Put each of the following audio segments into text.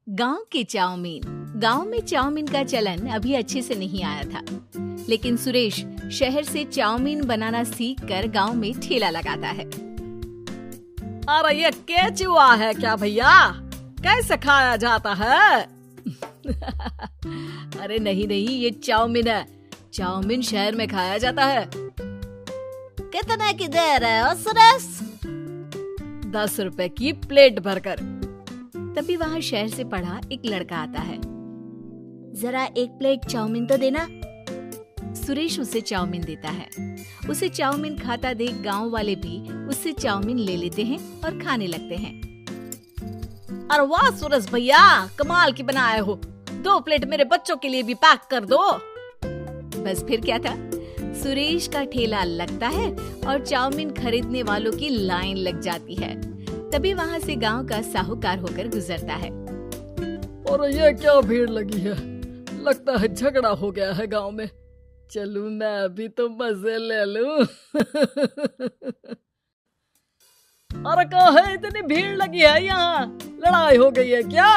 गांव के चाउमीन। गांव में चाउमीन का चलन अभी अच्छे से नहीं आया था, लेकिन सुरेश शहर से चाउमीन बनाना सीखकर गांव में ठेला लगाता है। अरे ये केचुआ है क्या भैया? कैसे खाया जाता है? अरे नहीं, ये चाउमीन है। चाउमीन शहर में खाया जाता है। कितने की दे रहे हो सुरेश? 10 रुपए की प्लेट भरकर। तभी वहाँ शहर से पढ़ा एक लड़का आता है। जरा एक प्लेट चाउमीन तो देना। सुरेश उसे चाउमीन देता है। उसे चाउमीन खाता देख गांव वाले भी उससे चाउमीन ले लेते हैं और खाने लगते हैं। अरे वाह सुरेश भैया, कमाल की बनाए हो। 2 प्लेट मेरे बच्चों के लिए भी पैक कर दो। बस फिर क्या था, सुरेश का ठेला लगता है और चाउमीन खरीदने वालों की लाइन लग जाती है। तभी वहाँ से गांव का साहूकार होकर गुजरता है। और ये क्या भीड़ लगी है? लगता है झगड़ा हो गया है गांव में। चलूं मैं अभी तो मजे ले लूं। अरे कहाँ है? इतनी भीड़ लगी है यहाँ। लड़ाई हो गई है क्या?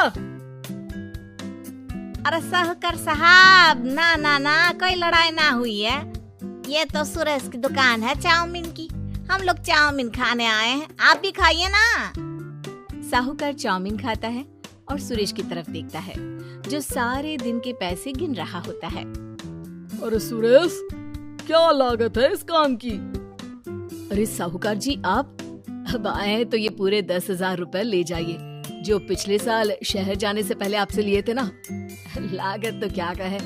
अरे साहूकार साहब, ना कोई लड़ाई ना हुई है। ये तो सुरेश की दुकान है चाउमीन की। हम लोग चाउमीन खाने आए हैं, आप भी खाइए ना। साहूकार चाउमीन खाता है और सुरेश की तरफ देखता है, जो सारे दिन के पैसे गिन रहा होता है। अरे सुरेश, क्या लागत है इस काम की? अरे साहूकार जी, आप अब आए हैं तो ये पूरे 10,000 रुपए ले जाइए, जो पिछले साल शहर जाने से पहले आपसे लिए थे ना। लागत तो क्या कहे,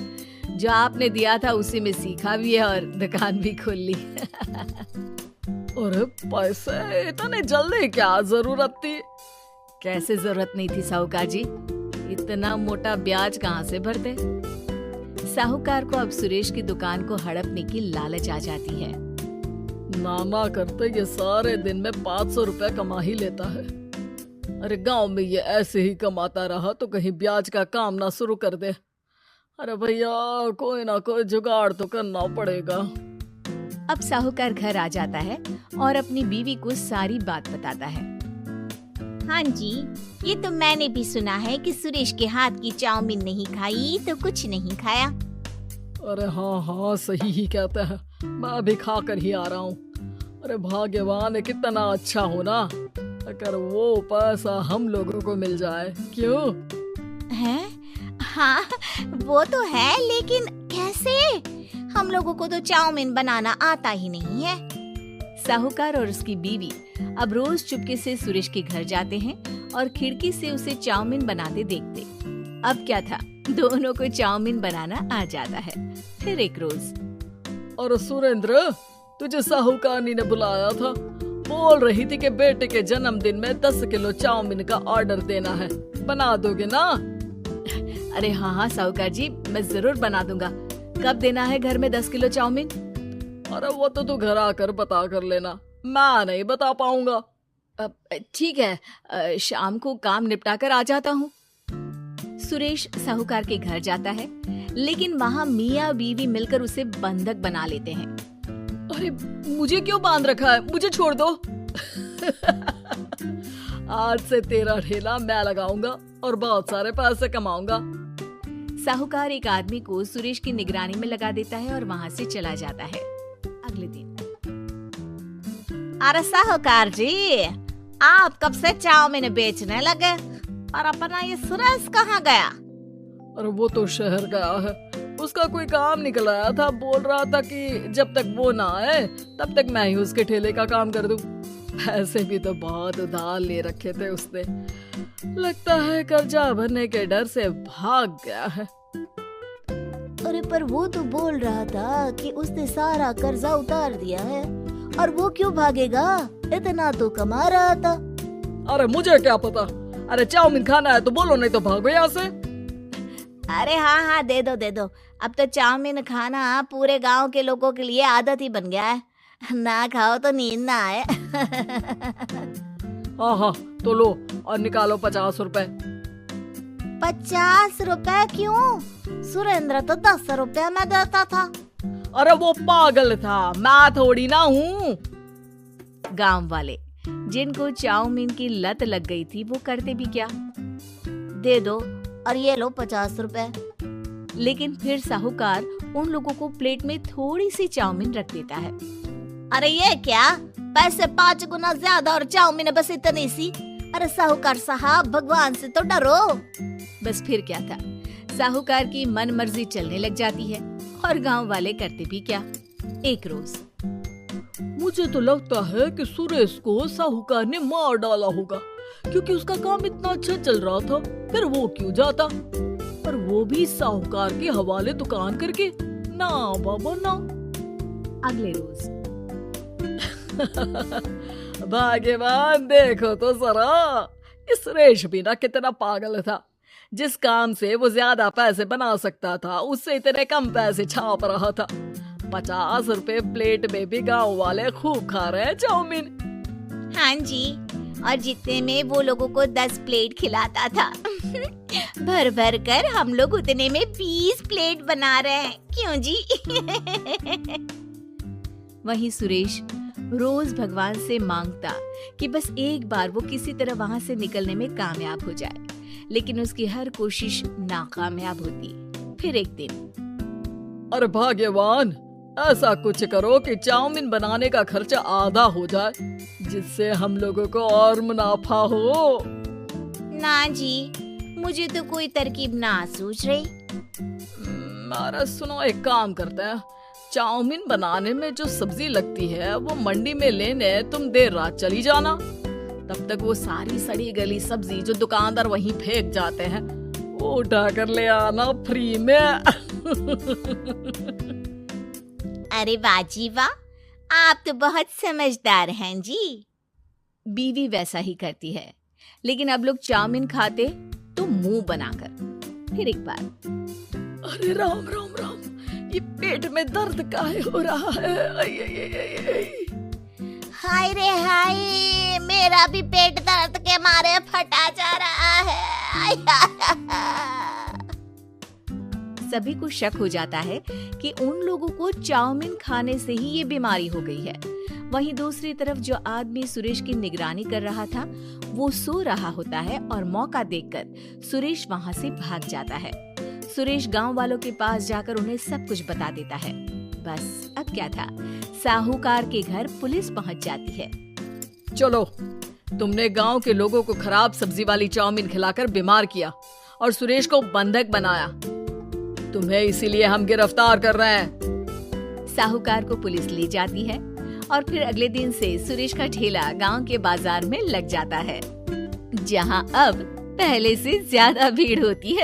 जो आपने दिया था उसी में सीखा भी है और दुकान भी खोल ली। अरे पैसे इतने जल्दी क्या जरूरत थी? कैसे जरूरत नहीं थी साहूकार जी, इतना मोटा ब्याज कहाँ से भरते। साहूकार को अब सुरेश की दुकान को हड़पने की लालच आ जाती है। नाना करते ये सारे दिन में 500 रुपए कमा ही लेता है। अरे गांव में ये ऐसे ही कमाता रहा तो कहीं ब्याज का काम ना शुरू कर दे। अरे भैया, कोई ना कोई जुगाड़ तो करना पड़ेगा। अब साहूकार घर आ जाता है और अपनी बीवी को सारी बात बताता है। हाँ जी, ये तो मैंने भी सुना है कि सुरेश के हाथ की चाउमीन नहीं खाई तो कुछ नहीं खाया। अरे हाँ, सही ही कहते हैं। मैं भी खा कर ही आ रहा हूँ। अरे भाग्यवान है, कितना अच्छा हो ना अगर वो पैसा हम लोगों को मिल जाए। क्यों है? हाँ वो तो है, लेकिन कैसे? हम लोगों को तो चाउमीन बनाना आता ही नहीं है। साहूकार और उसकी बीवी अब रोज चुपके से सुरेश के घर जाते हैं और खिड़की से उसे चाउमीन बनाते देखते। अब क्या था, दोनों को चाउमीन बनाना आ जाता है। फिर एक रोज, और सुरेंद्र, तुझे साहूकारनी ने बुलाया था। बोल रही थी कि बेटे के जन्मदिन में 10 किलो चाउमीन का ऑर्डर देना है। बना दोगे ना? अरे हाँ साहूकार जी, मैं जरूर बना दूंगा। कब देना है घर में 10 किलो चाउमीन? अरे वो तो तू घर आकर बता कर लेना, मैं नहीं बता पाऊंगा। ठीक है, शाम को काम निपटा कर आ जाता हूँ। सुरेश साहूकार के घर जाता है, लेकिन वहाँ मियाँ बीवी मिलकर उसे बंधक बना लेते हैं। अरे मुझे क्यों बांध रखा है? मुझे छोड़ दो। आज से तेरा ठेला मैं लगाऊंगा और बहुत सारे पैसे कमाऊंगा। साहूकार एक आदमी को सुरेश की निगरानी में लगा देता है और वहाँ से चला जाता है। अगले दिन, अरे साहूकार जी, आप कब से चाउमीन बेचने लगे और अपना ये सुरेश कहाँ गया? अरे वो तो शहर गया है, उसका कोई काम निकल आया था। बोल रहा था कि जब तक वो ना आए तब तक मैं ही उसके ठेले का काम कर दूं। ऐसे भी तो बहुत उधार ले रखे थे उसने। लगता है कर्जा भरने के डर से भाग गया है। अरे पर वो तो बोल रहा था कि उसने सारा कर्जा उतार दिया है, और वो क्यों भागेगा? इतना तो कमा रहा था। अरे मुझे क्या पता। अरे चाउमीन खाना है तो बोलो, नहीं तो भागो यहाँ से। अरे हाँ, दे दो। अब तो चाउमीन खाना पूरे गांव के लोगों के लिए आदत ही बन गया है। ना खाओ तो नींद ना आए। हाँ, तो लो और निकालो 50 रुपए। 50 रुपए क्यों? सुरेंद्र तो 10 रुपए में देता था। अरे वो पागल था, मैं थोड़ी ना हूँ। गांव वाले जिनको चाउमीन की लत लग गई थी, वो करते भी क्या, दे दो और ये लो 50 रुपए। लेकिन फिर साहूकार उन लोगों को प्लेट में थोड़ी सी चाउमीन रख देता है। अरे ये क्या, पैसे 5 गुना ज्यादा और चाउमीन बस इतनी सी। अरे साहूकार साहब, भगवान से तो डरो। बस फिर क्या था, साहूकार की मन मर्जी चलने लग जाती है और गांव वाले करते भी क्या। एक रोज मुझे तो लगता है कि सुरेश को साहूकार ने मार डाला होगा, क्योंकि उसका काम इतना अच्छा चल रहा था, फिर वो क्यों जाता? पर वो भी साहूकार के हवाले दुकान करके। ना बाबा ना। अगले रोज भाग्यवान, देखो तो जरा, इस सुरेश भी ना कितना पागल था। जिस काम से वो ज्यादा पैसे बना सकता था, उससे इतने कम पैसे छाप रहा था। 50 रुपए प्लेट में भी गाँव वाले खूब खा रहे हैं चाउमीन। हाँ जी, और जितने में वो लोगों को 10 प्लेट खिलाता था। भर भर कर हम लोग उतने में 20 प्लेट बना रहे हैं, क्यों जी? वहीं सुरेश रोज भगवान से मांगता कि बस एक बार वो किसी तरह वहां से निकलने में कामयाब हो जाए, लेकिन उसकी हर कोशिश नाकामयाब होती। फिर एक दिन, अरे भाग्यवान, ऐसा कुछ करो कि चाउमीन बनाने का खर्चा आधा हो जाए, जिससे हम लोगों को और मुनाफा हो। ना जी, मुझे तो कोई तरकीब ना सूझ रही। अरे सुनो, एक काम करते हैं, चाउमीन बनाने में जो सब्जी लगती है वो मंडी में लेने तुम देर रात चली जाना। तब तक वो सारी सड़ी गली सब्जी जो दुकानदार वहीं फेंक जाते हैं, वो उठा कर ले आना फ्री में। अरे वाह जी वाह, आप तो बहुत समझदार हैं जी। बीवी वैसा ही करती है, लेकिन अब लोग चाउमीन खाते तो मुंह बनाकर। फिर एक बार, अरे राम राम राम, ये पेट में दर्द काहे हो रहा है? आई, आई, आई, आई, आई। हाय रे हाय, मेरा भी पेट दर्द के मारे फटा जा रहा है। सभी को शक हो जाता है कि उन लोगों को चाउमीन खाने से ही ये बीमारी हो गई है। वहीं दूसरी तरफ जो आदमी सुरेश की निगरानी कर रहा था, वो सो रहा होता है और मौका देखकर सुरेश वहां से भाग जाता है। सुरेश गांव वालों के पास जाकर उन्हें सब कुछ बता देता है। बस अब क्या था, साहूकार के घर पुलिस पहुंच जाती है। चलो, तुमने गांव के लोगों को खराब सब्जी वाली चाउमीन खिलाकर बीमार किया और सुरेश को बंधक बनाया। तुम्हें इसीलिए हम गिरफ्तार कर रहे हैं। साहूकार को पुलिस ले जाती है और फिर अगले दिन से सुरेश का ठेला गांव के बाजार में लग जाता है, जहां अब पहले से ज्यादा भीड़ होती है।